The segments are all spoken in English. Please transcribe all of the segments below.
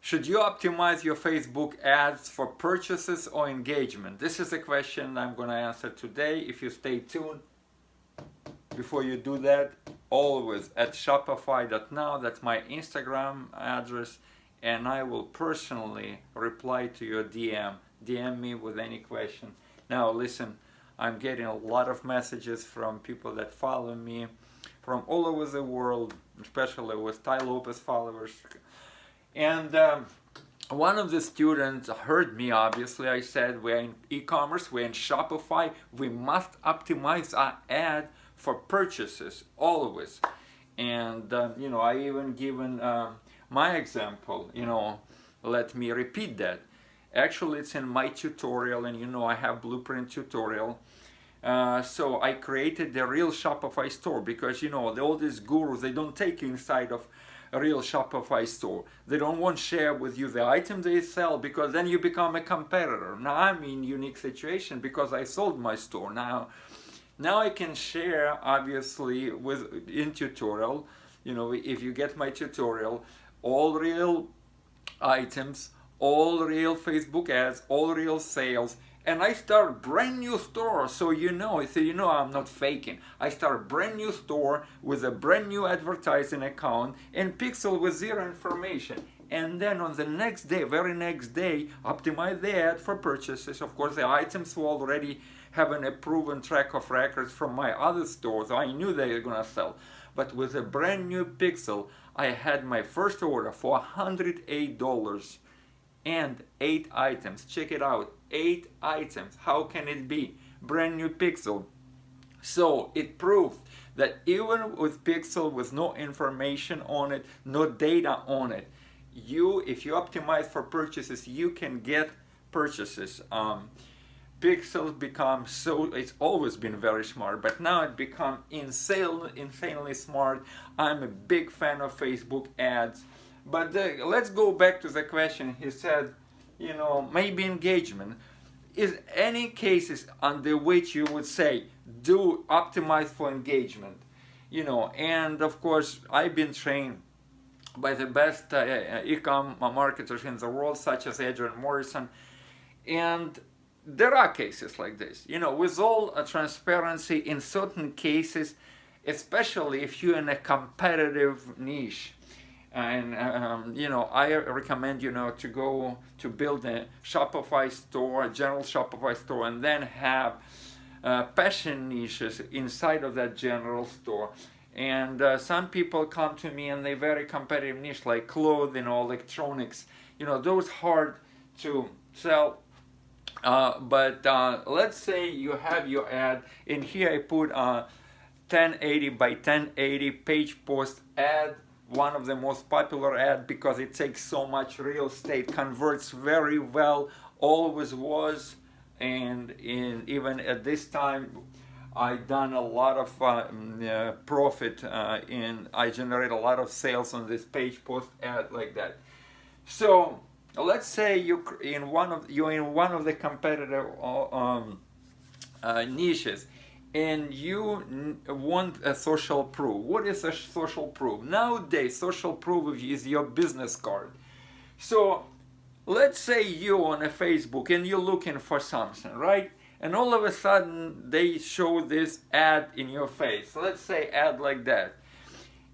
Should you optimize your Facebook ads for purchases or engagement? This is a question I'm going to answer today. If you stay tuned, before you do that, always at shopify.now, that's my Instagram address, and I will personally reply to your DM. DM me with any question. Now listen, I'm getting a lot of messages from people that follow me from all over the world, especially with Tai Lopez followers. And one of the students heard me, obviously. I said, we're in e-commerce, we're in Shopify, we must optimize our ad for purchases, always. And, I even given my example, let me repeat that. Actually, it's in my tutorial, and I have blueprint tutorial. So I created the real Shopify store because, all these gurus, they don't take you inside of a real Shopify store. They don't want to share with you the items they sell because then you become a competitor. Now I'm in a unique situation because I sold my store. Now I can share, obviously, in tutorial, if you get my tutorial, all real items, all real Facebook ads, all real sales, and I start brand new store. So I'm not faking. I start brand new store with a brand new advertising account and pixel with zero information. And then on the next day, very next day, optimize the ad for purchases. Of course, the items will already have a proven track of records from my other stores. I knew they were gonna sell. But with a brand new pixel, I had my first order for $108 and 8 items. Check it out, 8 items. How can it be? Brand new pixel. So it proved that even with pixel with no information on it, no data on it, if you optimize for purchases, you can get purchases. Pixels become it's always been very smart, but now it become insanely smart. I'm a big fan of Facebook ads. But let's go back to the question. He said, maybe engagement. Is any cases under which you would say, do optimize for engagement? And of course, I've been trained by the best e-com marketers in the world, such as Adrian Morrison. And there are cases like this. With all transparency, in certain cases, especially if you're in a competitive niche, and I recommend to go to build a Shopify store, a general Shopify store, and then have passion niches inside of that general store. And some people come to me and they're very competitive niche like clothing or electronics. Those hard to sell. But let's say you have your ad, and here I put 1080 by 1080 page post ad. One of the most popular ad because it takes so much real estate, converts very well, always was, and even at this time I done a lot of profit I generate a lot of sales on this page post ad like that. So let's say you're in one of the competitive niches, and you want a social proof. What is a social proof? Nowadays, social proof is your business card. So let's say you're on a Facebook and you're looking for something, right? And all of a sudden they show this ad in your face. Let's say ad like that.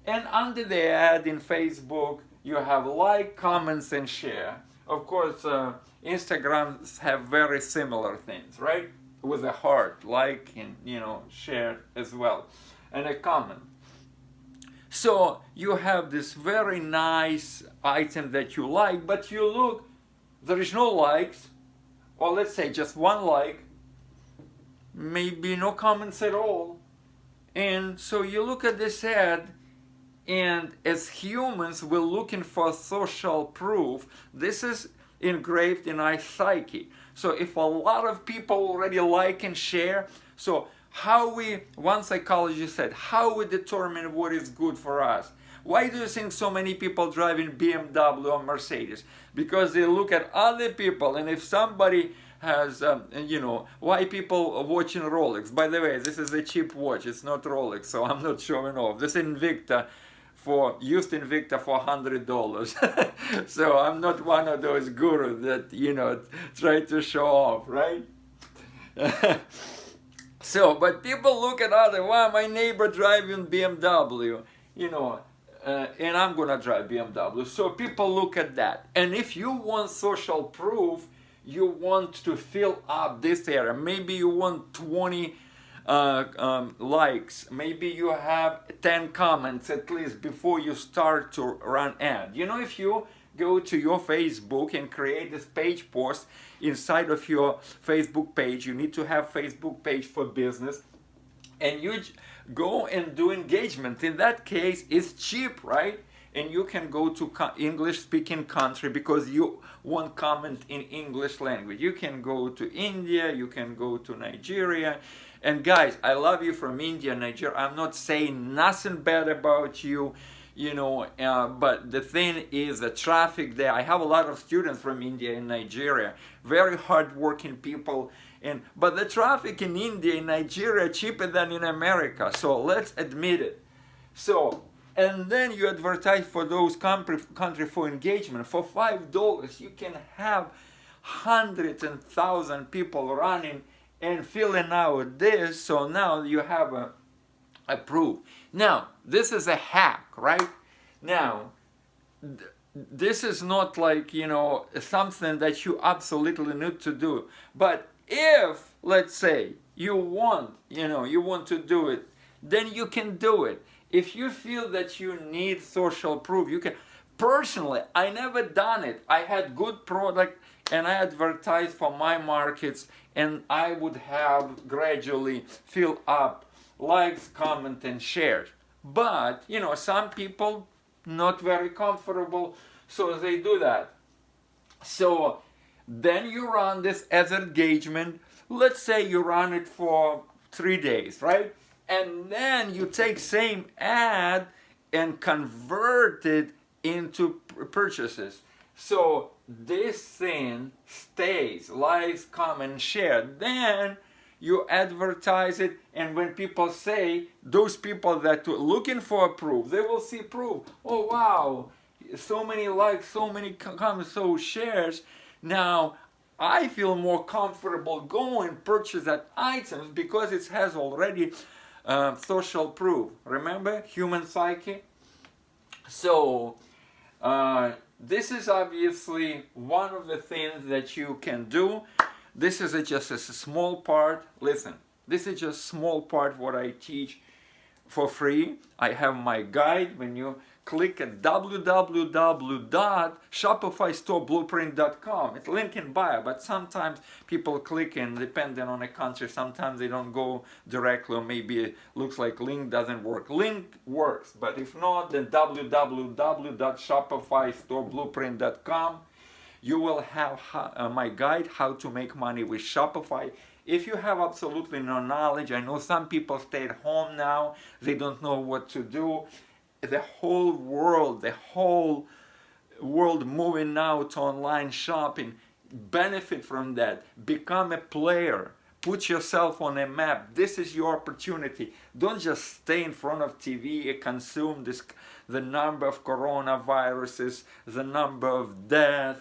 And under the ad in Facebook, you have like, comments, and share. Of course, Instagrams have very similar things, right? With a heart, like, and share as well, and a comment. So you have this very nice item that you like, but you look, there is no likes, or let's say just one like, maybe no comments at all. And so you look at this ad, and as humans, we're looking for social proof. This is engraved in our psyche. So if a lot of people already like and share, so one psychologist said, how we determine what is good for us? Why do you think so many people driving BMW or Mercedes? Because they look at other people, and if somebody has, why people are watching Rolex? By the way, this is a cheap watch, it's not Rolex, so I'm not showing off. This Invicta for used Invicta for $100. So I'm not one of those gurus that, you know, try to show off, right? So, but people look at other, wow, my neighbor driving BMW, you know, and I'm gonna drive BMW. So people look at that. And if you want social proof, you want to fill up this area. Maybe you want 20 likes. Maybe you have 10 comments at least before you start to run ad. You know, if you go to your Facebook and create this page post inside of your Facebook page, you need to have Facebook page for business, and you go and do engagement. In that case, it's cheap, right? And you can go to English speaking country because you want comment in English language. You can go to India, you can go to Nigeria. And guys, I love you from India, Nigeria. I'm not saying nothing bad about you, you know, but the thing is the traffic there. I have a lot of students from India and Nigeria, very hardworking people. But the traffic in India and Nigeria cheaper than in America. So let's admit it. So, and then you advertise for those country for engagement. For $5, you can have hundreds and thousands people running and filling out this. So now you have a proof. Now, this is a hack, right? Now, this is not like, you know, something that you absolutely need to do. But if, let's say, you want to do it, then you can do it. If you feel that you need social proof, you can. Personally, I never done it. I had good product and I advertised for my markets, and I would have gradually fill up likes, comment, and shares. But, you know, some people not very comfortable, so they do that. So then you run this as engagement. Let's say you run it for 3 days, right? And then you take same ad and convert it into purchases. So this thing stays, likes, comment, share. Then you advertise it, and when people say, those people that are looking for a proof, they will see proof. Oh wow, so many likes, so many comments, so shares. Now I feel more comfortable going purchase that items because it has already social proof. Remember, human psyche? So this is obviously one of the things that you can do. This is just a small part. Listen, this is just small part what I teach for free. I have my guide. When you click at www.shopifystoreblueprint.com, it's link in bio, but sometimes people click, and depending on the country, sometimes they don't go directly, or maybe it looks like link doesn't work. Link works, but if not, then www.shopifystoreblueprint.com. You will have my guide, how to make money with Shopify. If you have absolutely no knowledge, I know some people stay at home now, they don't know what to do. The whole world moving now to online shopping, benefit from that. Become a player. Put yourself on a map. This is your opportunity. Don't just stay in front of TV and consume the number of coronaviruses, the number of deaths,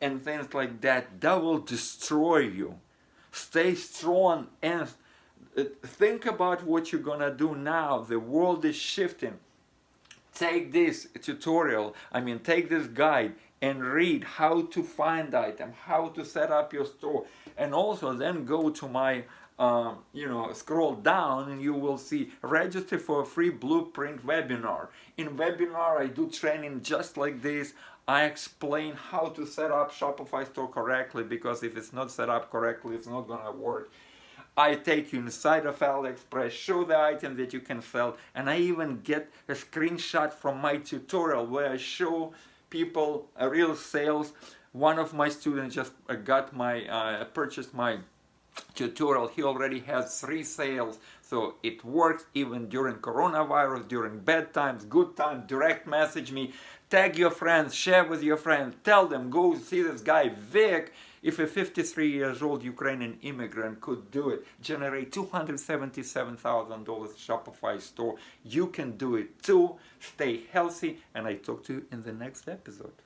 and things like that. That will destroy you. Stay strong and think about what you're gonna do now. The world is shifting. Take this tutorial, take this guide and read how to find item, how to set up your store, and also then go to my scroll down and you will see register for a free blueprint webinar. In webinar I do training just like this. I explain how to set up Shopify store correctly, because if it's not set up correctly, it's not gonna work. I take you inside of AliExpress, show the item that you can sell, and I even get a screenshot from my tutorial where I show people real sales. One of my students just purchased my tutorial. He already has 3 sales, so it works even during coronavirus, during bad times, good times. Direct message me, tag your friends, share with your friends, tell them, go see this guy Vic. If a 53 years old Ukrainian immigrant could do it, generate $277,000 Shopify store, you can do it too. Stay healthy, and I talk to you in the next episode.